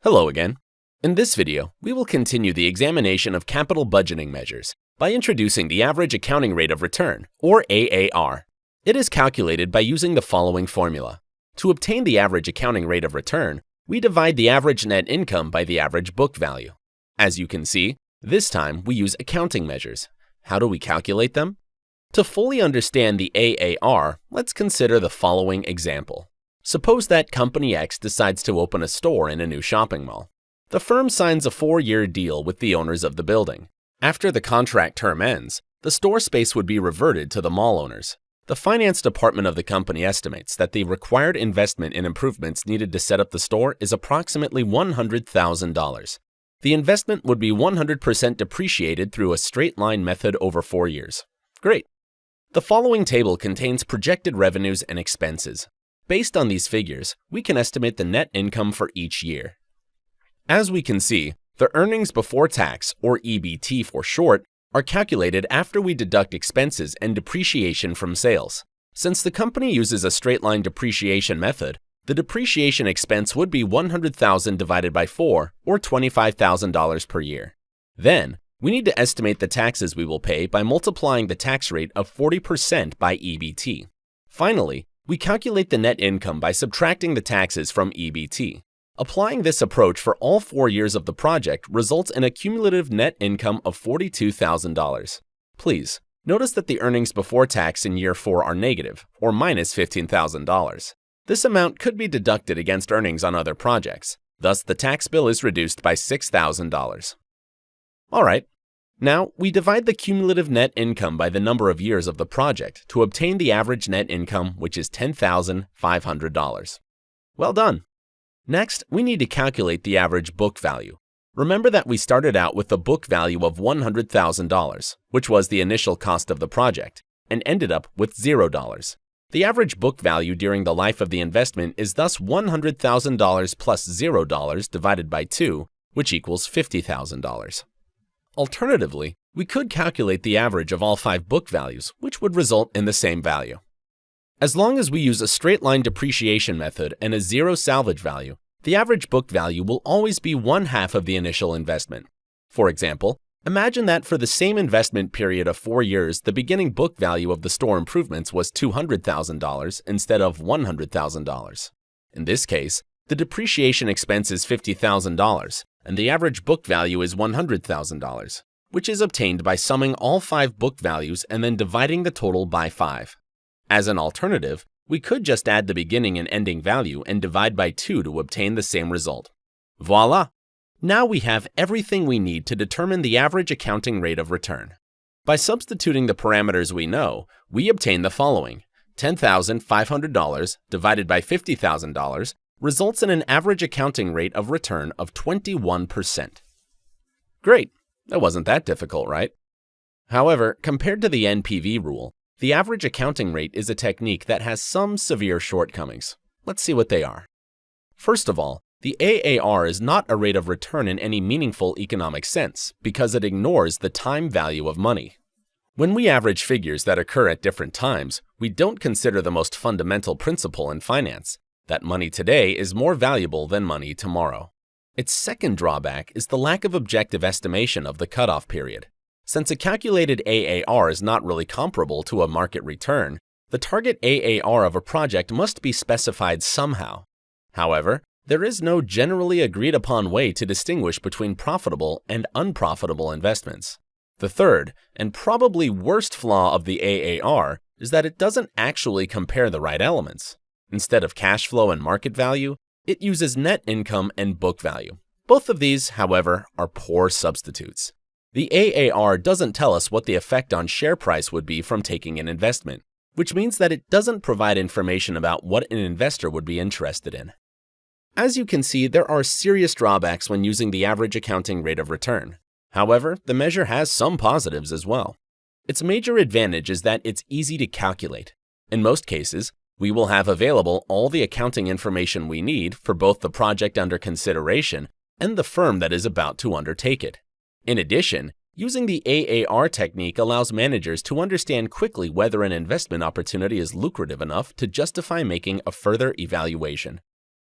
Hello again. In this video, we will continue the examination of capital budgeting measures by introducing the average accounting rate of return, or AAR. It is calculated by using the following formula. To obtain the average accounting rate of return, we divide the average net income by the average book value. As you can see, this time we use accounting measures. How do we calculate them? To fully understand the AAR, let's consider the following example. Suppose that Company X decides to open a store in a new shopping mall. The firm signs a 4-year deal with the owners of the building. After the contract term ends, the store space would be reverted to the mall owners. The finance department of the company estimates that the required investment in improvements needed to set up the store is approximately $100,000. The investment would be 100% depreciated through a straight line method over 4 years. Great. The following table contains projected revenues and expenses. Based on these figures, we can estimate the net income for each year. As we can see, the earnings before tax, or EBT for short, are calculated after we deduct expenses and depreciation from sales. Since the company uses a straight-line depreciation method, the depreciation expense would be $100,000 divided by 4, or $25,000 per year. Then, we need to estimate the taxes we will pay by multiplying the tax rate of 40% by EBT. Finally, we calculate the net income by subtracting the taxes from EBT. Applying this approach for all 4 years of the project results in a cumulative net income of $42,000. Please, notice that the earnings before tax in year 4 are negative, or minus $15,000. This amount could be deducted against earnings on other projects. Thus, the tax bill is reduced by $6,000. Alright, now we divide the cumulative net income by the number of years of the project to obtain the average net income, which is $10,500. Well done! Next, we need to calculate the average book value. Remember that we started out with a book value of $100,000, which was the initial cost of the project, and ended up with $0. The average book value during the life of the investment is thus $100,000 plus $0 divided by 2, which equals $50,000. Alternatively, we could calculate the average of all 5 book values, which would result in the same value. As long as we use a straight-line depreciation method and a zero salvage value, the average book value will always be 1/2 of the initial investment. For example, imagine that for the same investment period of 4 years, the beginning book value of the store improvements was $200,000 instead of $100,000. In this case, the depreciation expense is $50,000, and the average book value is $100,000, which is obtained by summing all 5 book values and then dividing the total by 5. As an alternative, we could just add the beginning and ending value and divide by 2 to obtain the same result. Voila! Now we have everything we need to determine the average accounting rate of return. By substituting the parameters we know, we obtain the following. $10,500 divided by $50,000 results in an average accounting rate of return of 21%. Great! That wasn't that difficult, right? However, compared to the NPV rule, the average accounting rate is a technique that has some severe shortcomings. Let's see what they are. First of all, the AAR is not a rate of return in any meaningful economic sense because it ignores the time value of money. When we average figures that occur at different times, we don't consider the most fundamental principle in finance, that money today is more valuable than money tomorrow. Its second drawback is the lack of objective estimation of the cutoff period. Since a calculated AAR is not really comparable to a market return, the target AAR of a project must be specified somehow. However, there is no generally agreed upon way to distinguish between profitable and unprofitable investments. The third, and probably worst flaw of the AAR, is that it doesn't actually compare the right elements. Instead of cash flow and market value, it uses net income and book value. Both of these, however, are poor substitutes. The AAR doesn't tell us what the effect on share price would be from taking an investment, which means that it doesn't provide information about what an investor would be interested in. As you can see, there are serious drawbacks when using the average accounting rate of return. However, the measure has some positives as well. Its major advantage is that it's easy to calculate. In most cases, we will have available all the accounting information we need for both the project under consideration and the firm that is about to undertake it. In addition, using the AAR technique allows managers to understand quickly whether an investment opportunity is lucrative enough to justify making a further evaluation.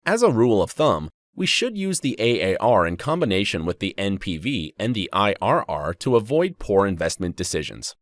As a rule of thumb, We should use the AAR in combination with the NPV and the IRR to avoid poor investment decisions.